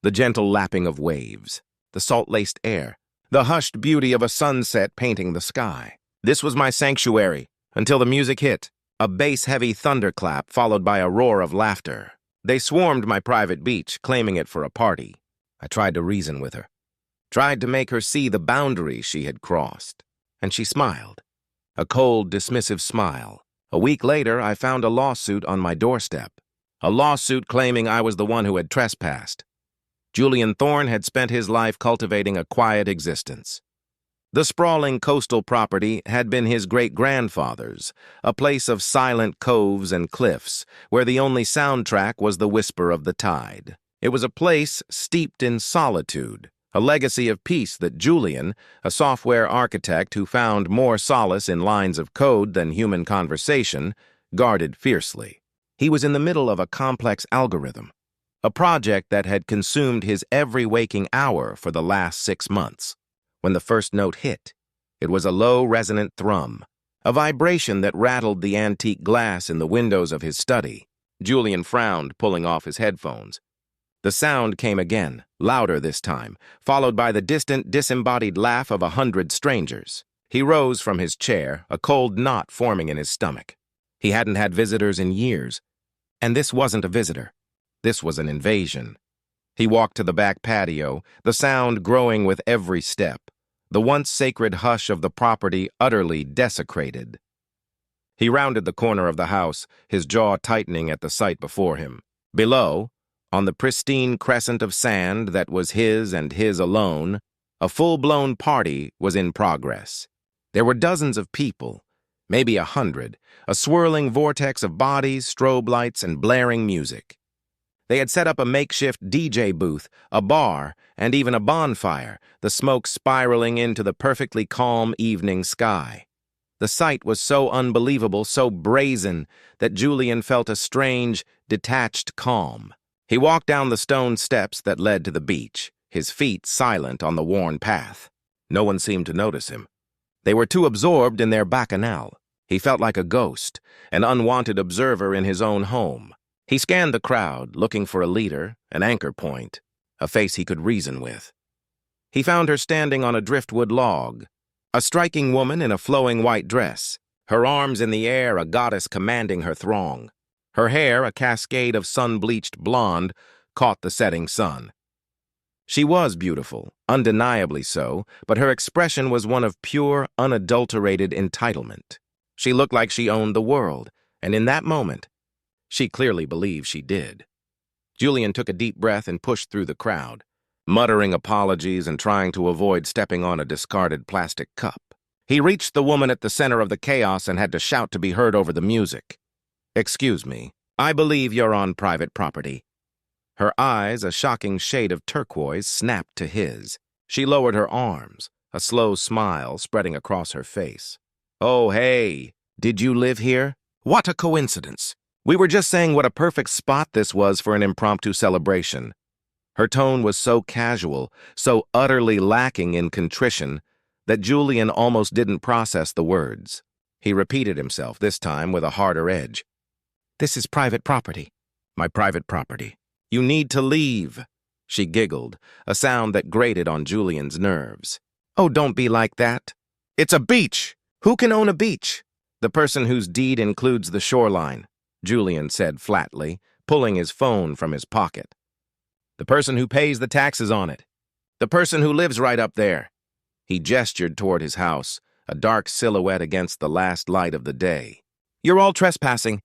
The gentle lapping of waves, the salt-laced air, the hushed beauty of a sunset painting the sky. This was my sanctuary, until the music hit, a bass-heavy thunderclap followed by a roar of laughter. They swarmed my private beach, claiming it for a party. I tried to reason with her, tried to make her see the boundary she had crossed, and she smiled. A cold, dismissive smile. A week later, I found a lawsuit on my doorstep, a lawsuit claiming I was the one who had trespassed. Julian Thorne had spent his life cultivating a quiet existence. The sprawling coastal property had been his great-grandfather's, a place of silent coves and cliffs, where the only soundtrack was the whisper of the tide. It was a place steeped in solitude, a legacy of peace that Julian, a software architect who found more solace in lines of code than human conversation, guarded fiercely. He was in the middle of a complex algorithm, a project that had consumed his every waking hour for the last 6 months. When the first note hit, it was a low, resonant thrum, a vibration that rattled the antique glass in the windows of his study. Julian frowned, pulling off his headphones. The sound came again, louder this time, followed by the distant, disembodied laugh of 100 strangers. He rose from his chair, a cold knot forming in his stomach. He hadn't had visitors in years, and this wasn't a visitor. This was an invasion. He walked to the back patio, the sound growing with every step, the once sacred hush of the property utterly desecrated. He rounded the corner of the house, his jaw tightening at the sight before him. Below, on the pristine crescent of sand that was his and his alone, a full-blown party was in progress. There were dozens of people, maybe 100, a swirling vortex of bodies, strobe lights, and blaring music. They had set up a makeshift DJ booth, a bar, and even a bonfire, the smoke spiraling into the perfectly calm evening sky. The sight was so unbelievable, so brazen, that Julian felt a strange, detached calm. He walked down the stone steps that led to the beach, his feet silent on the worn path. No one seemed to notice him. They were too absorbed in their bacchanal. He felt like a ghost, an unwanted observer in his own home. He scanned the crowd, looking for a leader, an anchor point, a face he could reason with. He found her standing on a driftwood log, a striking woman in a flowing white dress, her arms in the air, a goddess commanding her throng. Her hair, a cascade of sun-bleached blonde, caught the setting sun. She was beautiful, undeniably so, but her expression was one of pure, unadulterated entitlement. She looked like she owned the world, and in that moment, she clearly believed she did. Julian took a deep breath and pushed through the crowd, muttering apologies and trying to avoid stepping on a discarded plastic cup. He reached the woman at the center of the chaos and had to shout to be heard over the music. "Excuse me, I believe you're on private property." Her eyes, a shocking shade of turquoise, snapped to his. She lowered her arms, a slow smile spreading across her face. "Oh, hey, did you live here? What a coincidence. We were just saying what a perfect spot this was for an impromptu celebration." Her tone was so casual, so utterly lacking in contrition, that Julian almost didn't process the words. He repeated himself, this time with a harder edge. "This is private property." "My private property. You need to leave." She giggled, a sound that grated on Julian's nerves. "Oh, don't be like that. It's a beach. Who can own a beach?" "The person whose deed includes the shoreline," Julian said flatly, pulling his phone from his pocket. "The person who pays the taxes on it. The person who lives right up there." He gestured toward his house, a dark silhouette against the last light of the day. "You're all trespassing.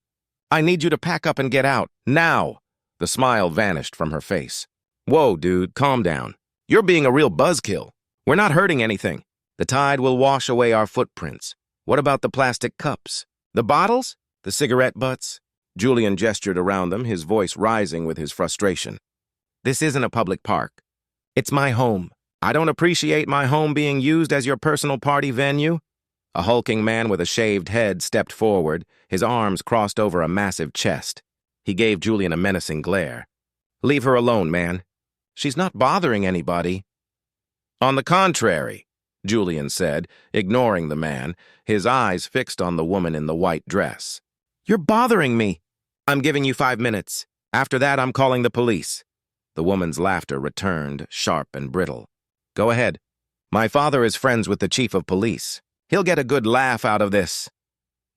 I need you to pack up and get out, now." The smile vanished from her face. "Whoa, dude, calm down. You're being a real buzzkill. We're not hurting anything. The tide will wash away our footprints. What about the plastic cups? The bottles? The cigarette butts?" Julian gestured around them, his voice rising with his frustration. "This isn't a public park. It's my home. I don't appreciate my home being used as your personal party venue." A hulking man with a shaved head stepped forward, his arms crossed over a massive chest. He gave Julian a menacing glare. "Leave her alone, man. She's not bothering anybody." "On the contrary," Julian said, ignoring the man, his eyes fixed on the woman in the white dress. "You're bothering me." "I'm giving you 5 minutes. After that, I'm calling the police." The woman's laughter returned, sharp and brittle. Go ahead. My father is friends with the chief of police. He'll get a good laugh out of this.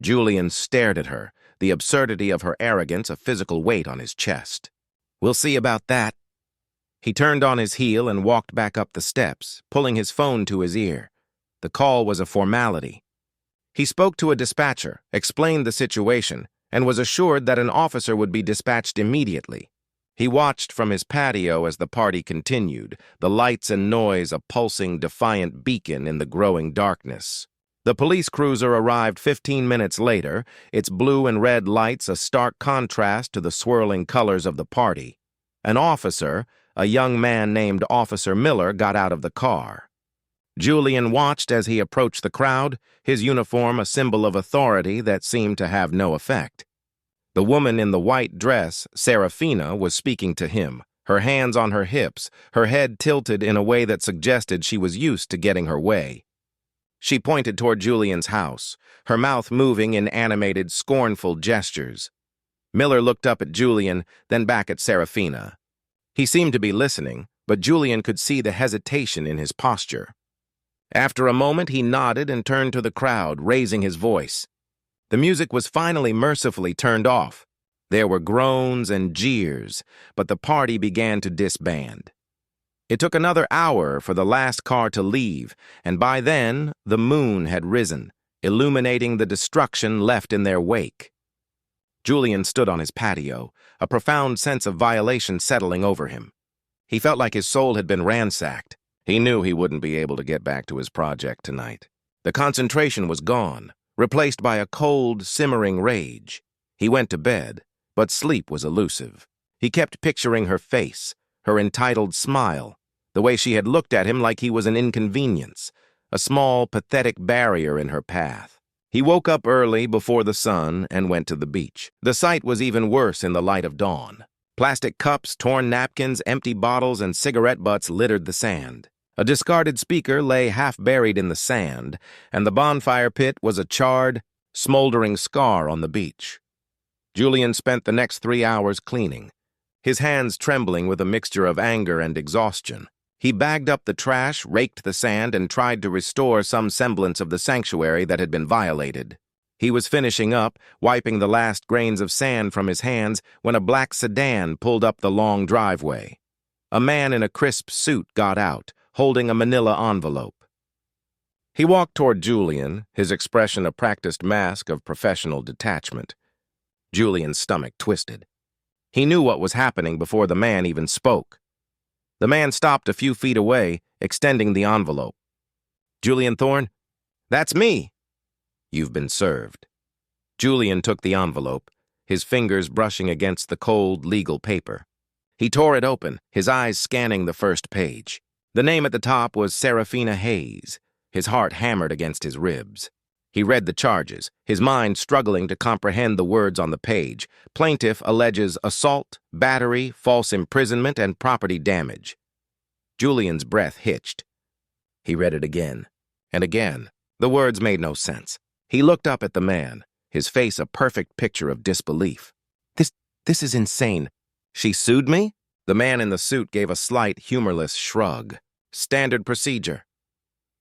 Julian stared at her, the absurdity of her arrogance a physical weight on his chest. We'll see about that. He turned on his heel and walked back up the steps, pulling his phone to his ear. The call was a formality. He spoke to a dispatcher, explained the situation, and was assured that an officer would be dispatched immediately. He watched from his patio as the party continued, the lights and noise a pulsing, defiant beacon in the growing darkness. The police cruiser arrived 15 minutes later, its blue and red lights a stark contrast to the swirling colors of the party. An officer, a young man named Officer Miller, got out of the car. Julian watched as he approached the crowd, his uniform a symbol of authority that seemed to have no effect. The woman in the white dress, Serafina, was speaking to him, her hands on her hips, her head tilted in a way that suggested she was used to getting her way. She pointed toward Julian's house, her mouth moving in animated, scornful gestures. Miller looked up at Julian, then back at Serafina. He seemed to be listening, but Julian could see the hesitation in his posture. After a moment, he nodded and turned to the crowd, raising his voice. The music was finally mercifully turned off. There were groans and jeers, but the party began to disband. It took another hour for the last car to leave, and by then, the moon had risen, illuminating the destruction left in their wake. Julian stood on his patio, a profound sense of violation settling over him. He felt like his soul had been ransacked. He knew he wouldn't be able to get back to his project tonight. The concentration was gone, replaced by a cold, simmering rage. He went to bed, but sleep was elusive. He kept picturing her face, her entitled smile, the way she had looked at him like he was an inconvenience, a small, pathetic barrier in her path. He woke up early before the sun and went to the beach. The sight was even worse in the light of dawn. Plastic cups, torn napkins, empty bottles, and cigarette butts littered the sand. A discarded speaker lay half-buried in the sand, and the bonfire pit was a charred, smoldering scar on the beach. Julian spent the next 3 hours cleaning, his hands trembling with a mixture of anger and exhaustion. He bagged up the trash, raked the sand, and tried to restore some semblance of the sanctuary that had been violated. He was finishing up, wiping the last grains of sand from his hands, when a black sedan pulled up the long driveway. A man in a crisp suit got out, holding a manila envelope. He walked toward Julian, his expression a practiced mask of professional detachment. Julian's stomach twisted. He knew what was happening before the man even spoke. The man stopped a few feet away, extending the envelope. Julian Thorne? That's me. You've been served. Julian took the envelope, his fingers brushing against the cold, legal paper. He tore it open, his eyes scanning the first page. The name at the top was Serafina Hayes. His heart hammered against his ribs. He read the charges, his mind struggling to comprehend the words on the page. Plaintiff alleges assault, battery, false imprisonment, and property damage. Julian's breath hitched. He read it again, and again. The words made no sense. He looked up at the man, his face a perfect picture of disbelief. This is insane. She sued me? The man in the suit gave a slight, humorless shrug. Standard procedure.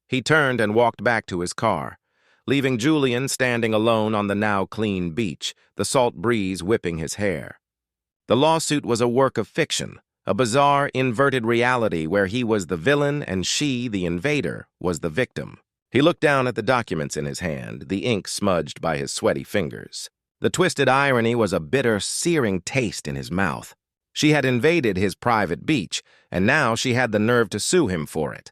He turned and walked back to his car, leaving Julian standing alone on the now clean beach, the salt breeze whipping his hair. The lawsuit was a work of fiction, a bizarre, inverted reality where he was the villain and she, the invader, was the victim. He looked down at the documents in his hand, the ink smudged by his sweaty fingers. The twisted irony was a bitter, searing taste in his mouth. She had invaded his private beach, and now she had the nerve to sue him for it.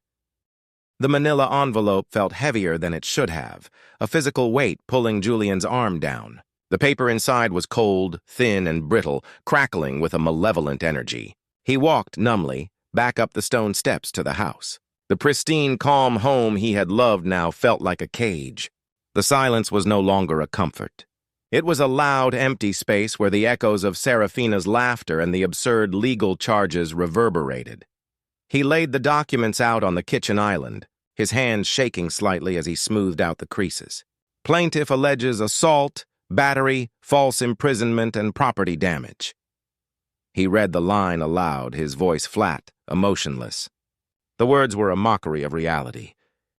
The manila envelope felt heavier than it should have, a physical weight pulling Julian's arm down. The paper inside was cold, thin, and brittle, crackling with a malevolent energy. He walked numbly, back up the stone steps to the house. The pristine, calm home he had loved now felt like a cage. The silence was no longer a comfort. It was a loud, empty space where the echoes of Serafina's laughter and the absurd legal charges reverberated. He laid the documents out on the kitchen island, his hands shaking slightly as he smoothed out the creases. Plaintiff alleges assault, battery, false imprisonment, and property damage. He read the line aloud, his voice flat, emotionless. The words were a mockery of reality.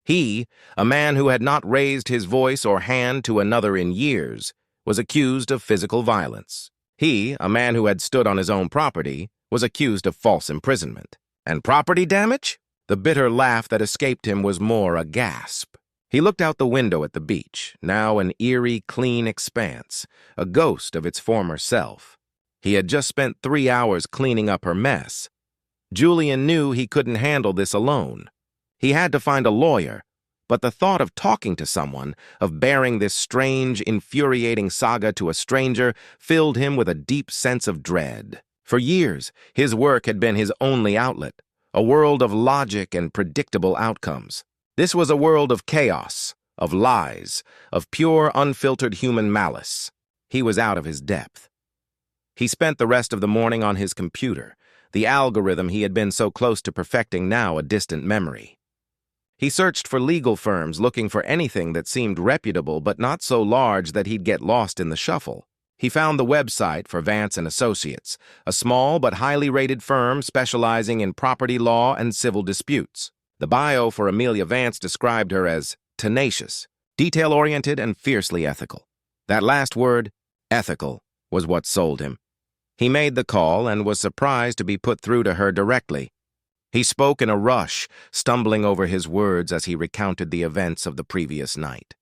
He, a man who had not raised his voice or hand to another in years, was accused of physical violence. He, a man who had stood on his own property, was accused of false imprisonment. And property damage? The bitter laugh that escaped him was more a gasp. He looked out the window at the beach, now an eerie, clean expanse, a ghost of its former self. He had just spent 3 hours cleaning up her mess. Julian knew he couldn't handle this alone. He had to find a lawyer, but the thought of talking to someone, of bearing this strange, infuriating saga to a stranger, filled him with a deep sense of dread. For years, his work had been his only outlet, a world of logic and predictable outcomes. This was a world of chaos, of lies, of pure, unfiltered human malice. He was out of his depth. He spent the rest of the morning on his computer, the algorithm he had been so close to perfecting, now a distant memory. He searched for legal firms, looking for anything that seemed reputable but not so large that he'd get lost in the shuffle. He found the website for Vance & Associates, a small but highly rated firm specializing in property law and civil disputes. The bio for Amelia Vance described her as tenacious, detail-oriented, and fiercely ethical. That last word, ethical, was what sold him. He made the call and was surprised to be put through to her directly. He spoke in a rush, stumbling over his words as he recounted the events of the previous night.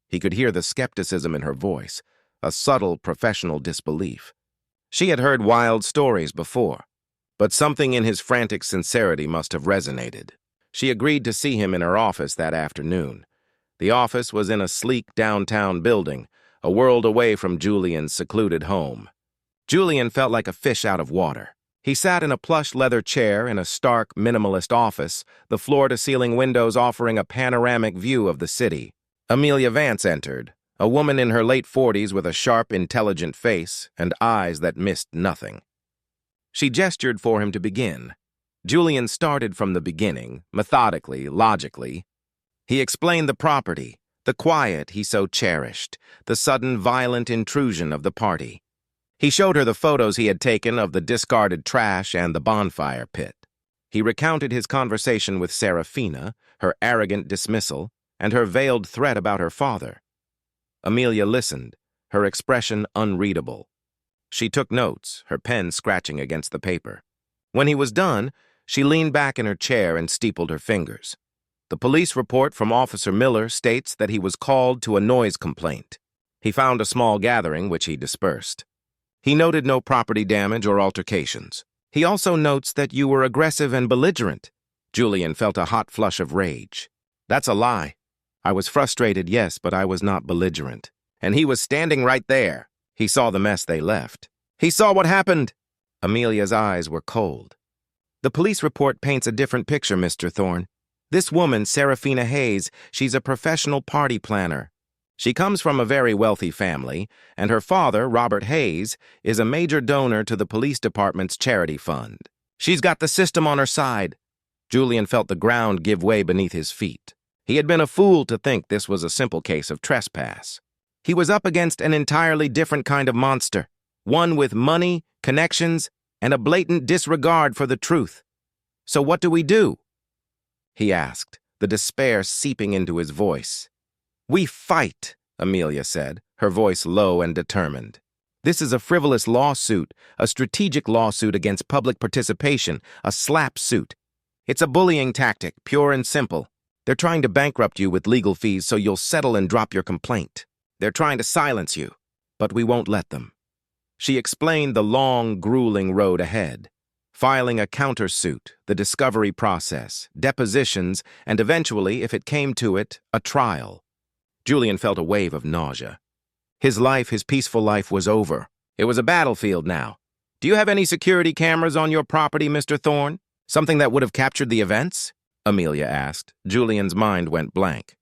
He could hear the skepticism in her voice, a subtle professional disbelief. She had heard wild stories before, but something in his frantic sincerity must have resonated. She agreed to see him in her office that afternoon. The office was in a sleek downtown building, a world away from Julian's secluded home. Julian felt like a fish out of water. He sat in a plush leather chair in a stark, minimalist office, the floor-to-ceiling windows offering a panoramic view of the city. Amelia Vance entered, a woman in her late 40s with a sharp, intelligent face and eyes that missed nothing. She gestured for him to begin. Julian started from the beginning, methodically, logically. He explained the property, the quiet he so cherished, the sudden violent intrusion of the party. He showed her the photos he had taken of the discarded trash and the bonfire pit. He recounted his conversation with Serafina, her arrogant dismissal, and her veiled threat about her father. Amelia listened, her expression unreadable. She took notes, her pen scratching against the paper. When he was done, she leaned back in her chair and steepled her fingers. The police report from Officer Miller states that he was called to a noise complaint. He found a small gathering, which he dispersed. He noted no property damage or altercations. He also notes that you were aggressive and belligerent. Julian felt a hot flush of rage. That's a lie. I was frustrated, yes, but I was not belligerent. And he was standing right there. He saw the mess they left. He saw what happened. Amelia's eyes were cold. The police report paints a different picture, Mr. Thorne. This woman, Serafina Hayes, she's a professional party planner. She comes from a very wealthy family, and her father, Robert Hayes, is a major donor to the police department's charity fund. She's got the system on her side. Julian felt the ground give way beneath his feet. He had been a fool to think this was a simple case of trespass. He was up against an entirely different kind of monster, one with money, connections, and a blatant disregard for the truth. So what do we do? He asked, the despair seeping into his voice. We fight, Amelia said, her voice low and determined. This is a frivolous lawsuit, a strategic lawsuit against public participation, a slap suit. It's a bullying tactic, pure and simple. They're trying to bankrupt you with legal fees so you'll settle and drop your complaint. They're trying to silence you, but we won't let them. She explained the long, grueling road ahead. Filing a countersuit, the discovery process, depositions, and eventually, if it came to it, a trial. Julian felt a wave of nausea. His life, his peaceful life, was over. It was a battlefield now. Do you have any security cameras on your property, Mr. Thorne? Something that would have captured the events? Amelia asked. Julian's mind went blank.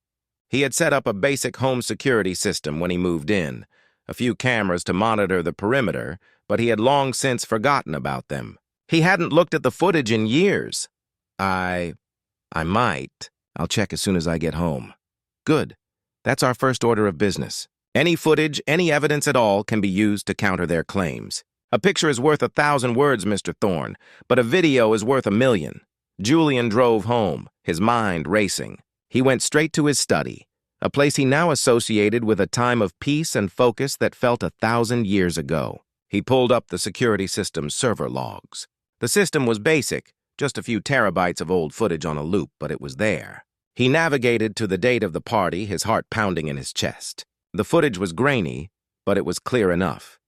He had set up a basic home security system when he moved in, a few cameras to monitor the perimeter, but he had long since forgotten about them. He hadn't looked at the footage in years. I might. I'll check as soon as I get home. Good. That's our first order of business. Any footage, any evidence at all can be used to counter their claims. A picture is worth 1,000 words, Mr. Thorne, but a video is worth 1,000,000. Julian drove home, his mind racing. He went straight to his study, a place he now associated with a time of peace and focus that felt 1,000 years ago. He pulled up the security system's server logs. The system was basic, just a few terabytes of old footage on a loop, but it was there. He navigated to the date of the party, his heart pounding in his chest. The footage was grainy, but it was clear enough.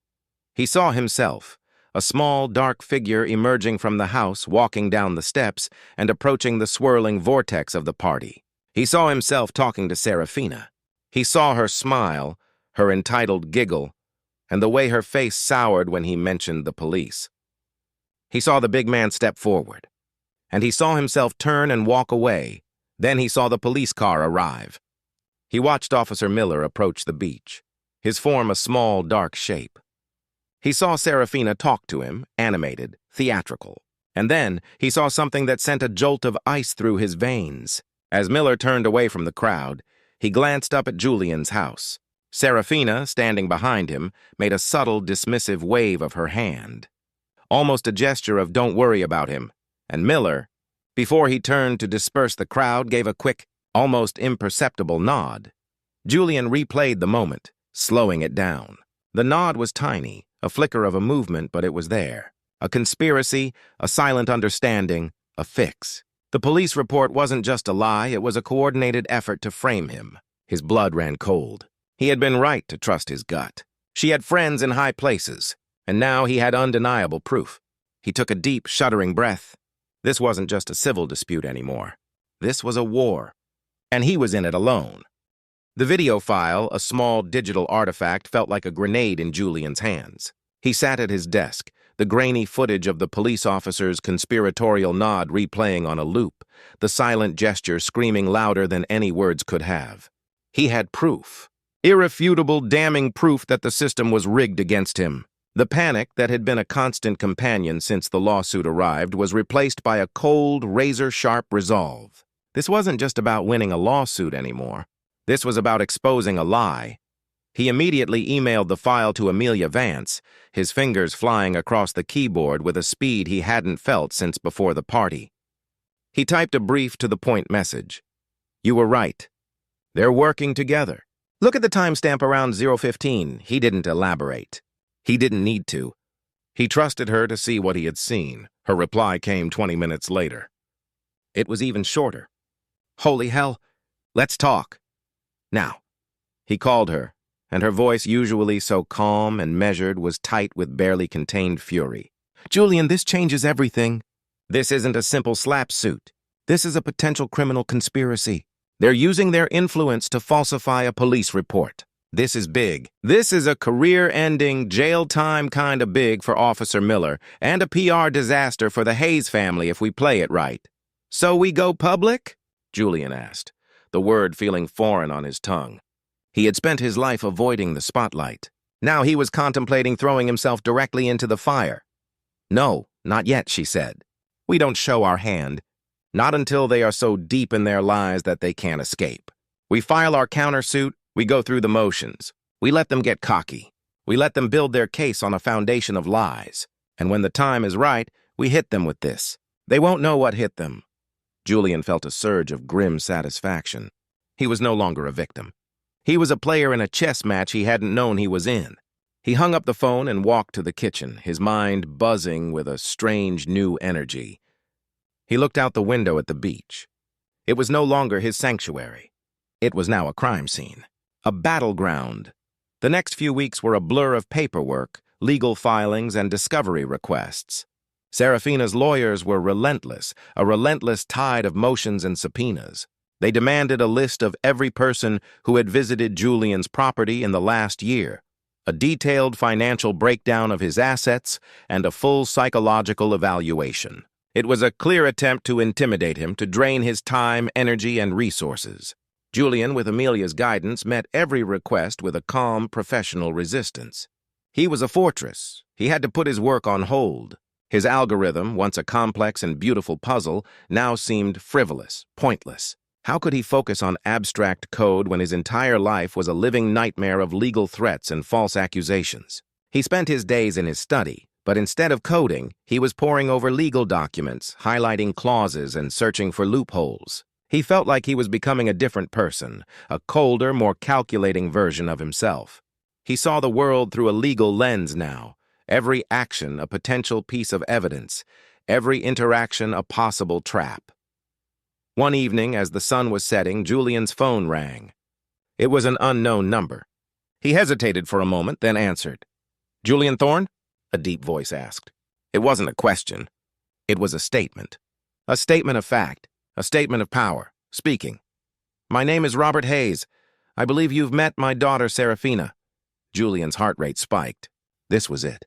He saw himself, a small, dark figure emerging from the house, walking down the steps and approaching the swirling vortex of the party. He saw himself talking to Serafina. He saw her smile, her entitled giggle, and the way her face soured when he mentioned the police. He saw the big man step forward, and he saw himself turn and walk away. Then he saw the police car arrive. He watched Officer Miller approach the beach, his form a small, dark shape. He saw Serafina talk to him, animated, theatrical. And then he saw something that sent a jolt of ice through his veins. As Miller turned away from the crowd, he glanced up at Julian's house. Serafina, standing behind him, made a subtle, dismissive wave of her hand, almost a gesture of don't worry about him. And Miller, before he turned to disperse the crowd, gave a quick, almost imperceptible nod. Julian replayed the moment, slowing it down. The nod was tiny, a flicker of a movement, but it was there. A conspiracy, a silent understanding, a fix. The police report wasn't just a lie, it was a coordinated effort to frame him. His blood ran cold. He had been right to trust his gut. She had friends in high places, and now he had undeniable proof. He took a deep, shuddering breath. This wasn't just a civil dispute anymore. This was a war, and he was in it alone. The video file, a small digital artifact, felt like a grenade in Julian's hands. He sat at his desk, the grainy footage of the police officer's conspiratorial nod replaying on a loop, the silent gesture screaming louder than any words could have. He had proof. Irrefutable, damning proof that the system was rigged against him. The panic that had been a constant companion since the lawsuit arrived was replaced by a cold, razor-sharp resolve. This wasn't just about winning a lawsuit anymore. This was about exposing a lie. He immediately emailed the file to Amelia Vance, his fingers flying across the keyboard with a speed he hadn't felt since before the party. He typed a brief to-the-point message. "You were right. They're working together. Look at the timestamp around 0:15. He didn't elaborate. He didn't need to. He trusted her to see what he had seen. Her reply came 20 minutes later. It was even shorter. "Holy hell, let's talk. Now." He called her, and her voice, usually so calm and measured, was tight with barely contained fury. "Julian, this changes everything. This isn't a simple slap suit. This is a potential criminal conspiracy. They're using their influence to falsify a police report. This is big. This is a career-ending, jail time kind of big for Officer Miller, and a PR disaster for the Hayes family if we play it right." "So we go public?" Julian asked, the word feeling foreign on his tongue. He had spent his life avoiding the spotlight. Now he was contemplating throwing himself directly into the fire. "No, not yet," she said. "We don't show our hand. Not until they are so deep in their lies that they can't escape. We file our countersuit, we go through the motions. We let them get cocky. We let them build their case on a foundation of lies. And when the time is right, we hit them with this. They won't know what hit them." Julian felt a surge of grim satisfaction. He was no longer a victim. He was a player in a chess match he hadn't known he was in. He hung up the phone and walked to the kitchen, his mind buzzing with a strange new energy. He looked out the window at the beach. It was no longer his sanctuary. It was now a crime scene, a battleground. The next few weeks were a blur of paperwork, legal filings, and discovery requests. Serafina's lawyers were relentless, a relentless tide of motions and subpoenas. They demanded a list of every person who had visited Julian's property in the last year, a detailed financial breakdown of his assets, and a full psychological evaluation. It was a clear attempt to intimidate him, to drain his time, energy, and resources. Julian, with Amelia's guidance, met every request with a calm, professional resistance. He was a fortress. He had to put his work on hold. His algorithm, once a complex and beautiful puzzle, now seemed frivolous, pointless. How could he focus on abstract code when his entire life was a living nightmare of legal threats and false accusations? He spent his days in his study, But instead of coding, he was poring over legal documents, highlighting clauses and searching for loopholes. He felt like he was becoming a different person, a colder, more calculating version of himself. He saw the world through a legal lens now, every action a potential piece of evidence, every interaction a possible trap. One evening, as the sun was setting, Julian's phone rang. It was an unknown number. He hesitated for a moment, then answered. "Julian Thorne?" a deep voice asked. It wasn't a question. It was a statement. A statement of fact. A statement of power. Speaking. "My name is Robert Hayes. I believe you've met my daughter, Serafina." Julian's heart rate spiked. This was it.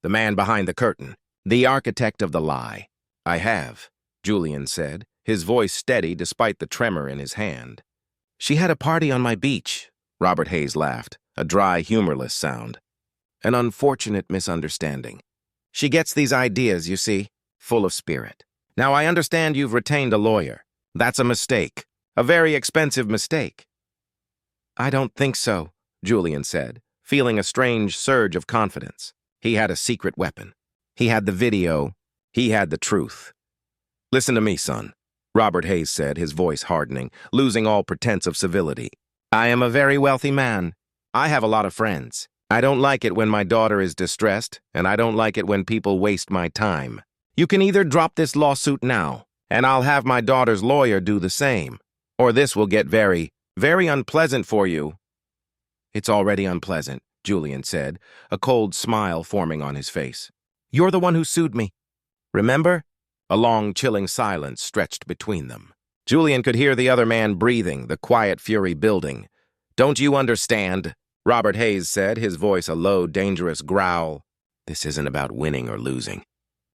The man behind the curtain. The architect of the lie. "I have," Julian said, his voice steady despite the tremor in his hand. "She had a party on my beach," Robert Hayes laughed, a dry, humorless sound. "An unfortunate misunderstanding. She gets these ideas, you see, full of spirit. Now, I understand you've retained a lawyer. That's a mistake. A very expensive mistake." "I don't think so," Julian said, feeling a strange surge of confidence. He had a secret weapon. He had the video. He had the truth. "Listen to me, son," Robert Hayes said, his voice hardening, losing all pretense of civility. "I am a very wealthy man. I have a lot of friends. I don't like it when my daughter is distressed, and I don't like it when people waste my time. You can either drop this lawsuit now, and I'll have my daughter's lawyer do the same, or this will get very, very unpleasant for you." "It's already unpleasant," Julian said, a cold smile forming on his face. "You're the one who sued me. Remember?" A long, chilling silence stretched between them. Julian could hear the other man breathing, the quiet fury building. "Don't you understand?" Robert Hayes said, his voice a low, dangerous growl. "This isn't about winning or losing.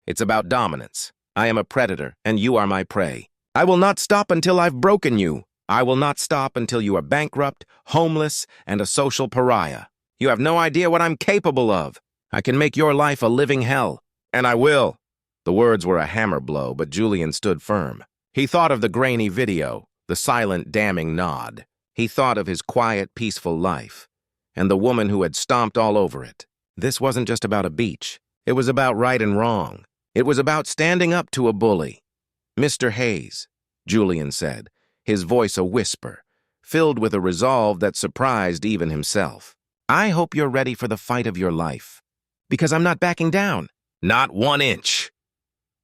It's about dominance. I am a predator, and you are my prey. I will not stop until I've broken you. I will not stop until you are bankrupt, homeless, and a social pariah. You have no idea what I'm capable of. I can make your life a living hell, and I will." The words were a hammer blow, but Julian stood firm. He thought of the grainy video, the silent, damning nod. He thought of his quiet, peaceful life, and the woman who had stomped all over it. This wasn't just about a beach. It was about right and wrong. It was about standing up to a bully. "Mr. Hayes," Julian said, his voice a whisper, filled with a resolve that surprised even himself. "I hope you're ready for the fight of your life, because I'm not backing down. Not 1 inch."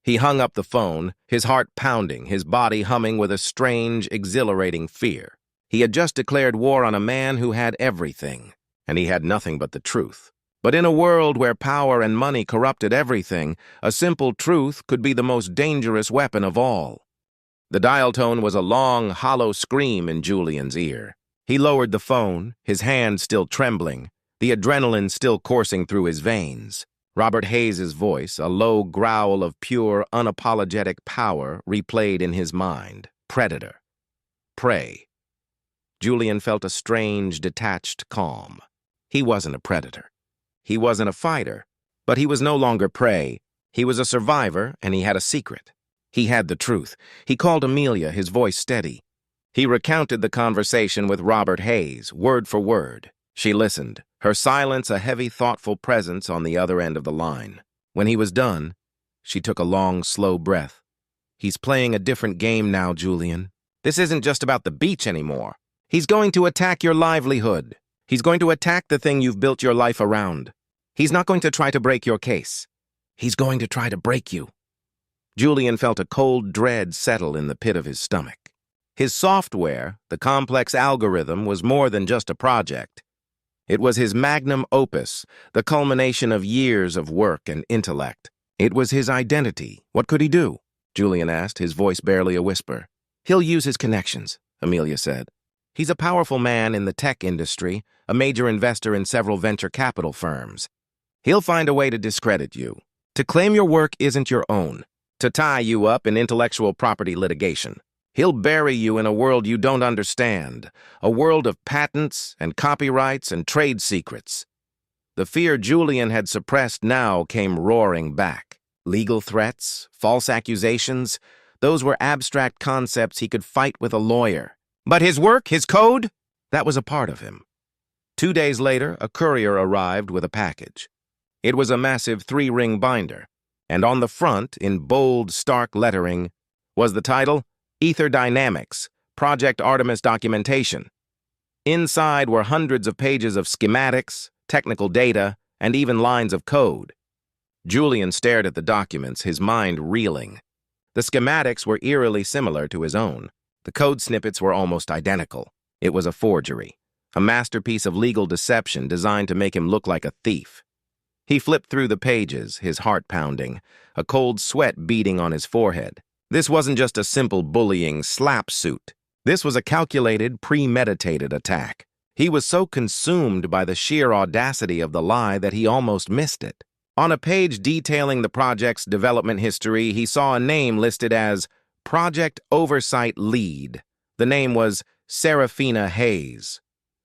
He hung up the phone, his heart pounding, his body humming with a strange, exhilarating fear. He had just declared war on a man who had everything, and he had nothing but the truth. But in a world where power and money corrupted everything, a simple truth could be the most dangerous weapon of all. The dial tone was a long, hollow scream in Julian's ear. He lowered the phone, his hand still trembling, the adrenaline still coursing through his veins. Robert Hayes's voice, a low growl of pure, unapologetic power, replayed in his mind. Predator. Prey. Julian felt a strange, detached calm. He wasn't a predator. He wasn't a fighter, but he was no longer prey. He was a survivor, and he had a secret. He had the truth. He called Amelia, his voice steady. He recounted the conversation with Robert Hayes, word for word. She listened, her silence a heavy, thoughtful presence on the other end of the line. When he was done, she took a long, slow breath. "He's playing a different game now, Julian. This isn't just about the beach anymore. He's going to attack your livelihood. He's going to attack the thing you've built your life around. He's not going to try to break your case. He's going to try to break you." Julian felt a cold dread settle in the pit of his stomach. His software, the complex algorithm, was more than just a project. It was his magnum opus, the culmination of years of work and intellect. It was his identity. What could he do? Julian asked, his voice barely a whisper. "He'll use his connections," Amelia said. "He's a powerful man in the tech industry, a major investor in several venture capital firms. He'll find a way to discredit you, to claim your work isn't your own, to tie you up in intellectual property litigation. He'll bury you in a world you don't understand, a world of patents and copyrights and trade secrets." The fear Julian had suppressed now came roaring back. Legal threats, false accusations, those were abstract concepts he could fight with a lawyer. But his work, his code, that was a part of him. 2 days later, a courier arrived with a package. It was a massive 3-ring binder, and on the front, in bold, stark lettering, was the title, Ether Dynamics, Project Artemis Documentation. Inside were hundreds of pages of schematics, technical data, and even lines of code. Julian stared at the documents, his mind reeling. The schematics were eerily similar to his own. The code snippets were almost identical. It was a forgery, a masterpiece of legal deception designed to make him look like a thief. He flipped through the pages, his heart pounding, a cold sweat beading on his forehead. This wasn't just a simple bullying slap suit. This was a calculated, premeditated attack. He was so consumed by the sheer audacity of the lie that he almost missed it. On a page detailing the project's development history, he saw a name listed as Project Oversight Lead. The name was Serafina Hayes.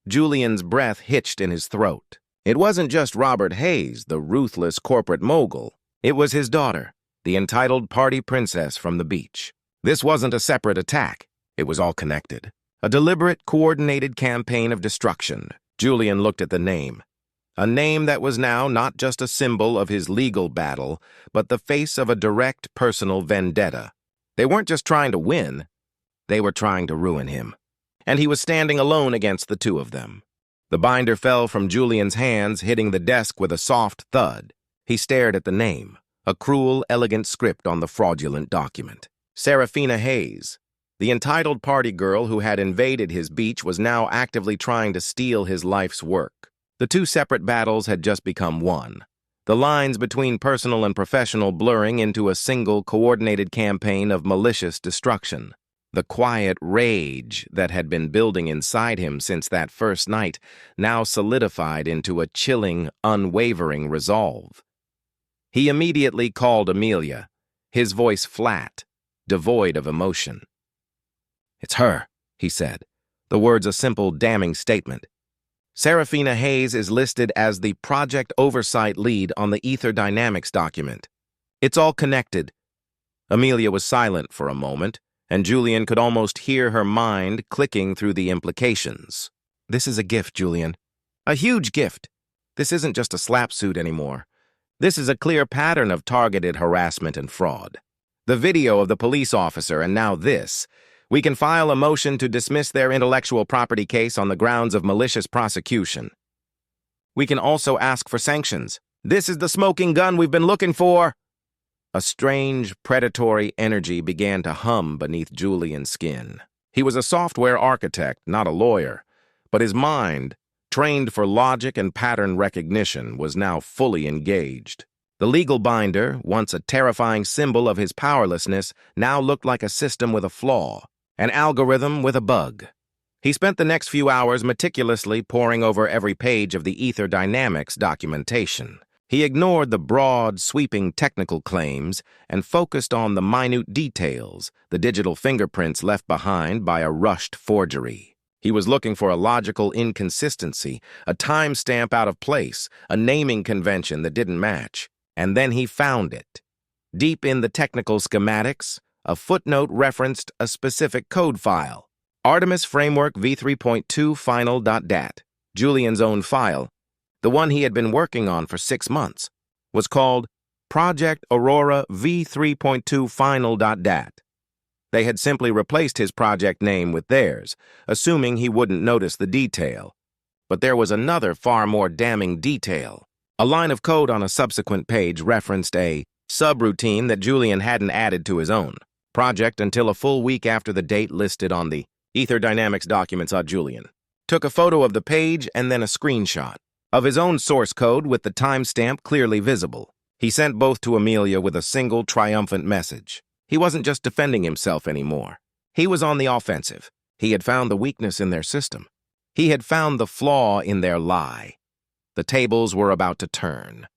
Julian's breath hitched in his throat. It wasn't just Robert Hayes, the ruthless corporate mogul. It was his daughter, the entitled party princess from the beach. This wasn't a separate attack. It was all connected. A deliberate, coordinated campaign of destruction. Julian looked at the name. A name that was now not just a symbol of his legal battle, but the face of a direct personal vendetta. They weren't just trying to win. They were trying to ruin him. And he was standing alone against the two of them. The binder fell from Julian's hands, hitting the desk with a soft thud. He stared at the name, a cruel, elegant script on the fraudulent document. Serafina Hayes, the entitled party girl who had invaded his beach, was now actively trying to steal his life's work. The two separate battles had just become one, the lines between personal and professional blurring into a single, coordinated campaign of malicious destruction. The quiet rage that had been building inside him since that first night now solidified into a chilling, unwavering resolve. He immediately called Amelia, his voice flat, devoid of emotion. "It's her," he said, the words a simple, damning statement. Serafina Hayes is listed as the project oversight lead on the Ether Dynamics document. It's all connected. Amelia was silent for a moment, and Julian could almost hear her mind clicking through the implications. "This is a gift, Julian. A huge gift. This isn't just a slapsuit anymore. This is a clear pattern of targeted harassment and fraud. The video of the police officer, and now this. We can file a motion to dismiss their intellectual property case on the grounds of malicious prosecution. We can also ask for sanctions. This is the smoking gun we've been looking for." A strange, predatory energy began to hum beneath Julian's skin. He was a software architect, not a lawyer, but his mind, trained for logic and pattern recognition, was now fully engaged. The legal binder, once a terrifying symbol of his powerlessness, now looked like a system with a flaw, an algorithm with a bug. He spent the next few hours meticulously poring over every page of the Ether Dynamics documentation. He ignored the broad, sweeping technical claims and focused on the minute details, the digital fingerprints left behind by a rushed forgery. He was looking for a logical inconsistency, a timestamp out of place, a naming convention that didn't match. And then he found it. Deep in the technical schematics, a footnote referenced a specific code file. Artemis Framework v3.2 final.dat. Julian's own file, the one he had been working on for 6 months, was called Project Aurora v3.2 final.dat. They had simply replaced his project name with theirs, assuming he wouldn't notice the detail. But there was another far more damning detail. A line of code on a subsequent page referenced a subroutine that Julian hadn't added to his own project until a full week after the date listed on the Ether Dynamics documents. Julian took a photo of the page and then a screenshot of his own source code with the timestamp clearly visible. He sent both to Amelia with a single triumphant message. He wasn't just defending himself anymore. He was on the offensive. He had found the weakness in their system. He had found the flaw in their lie. The tables were about to turn.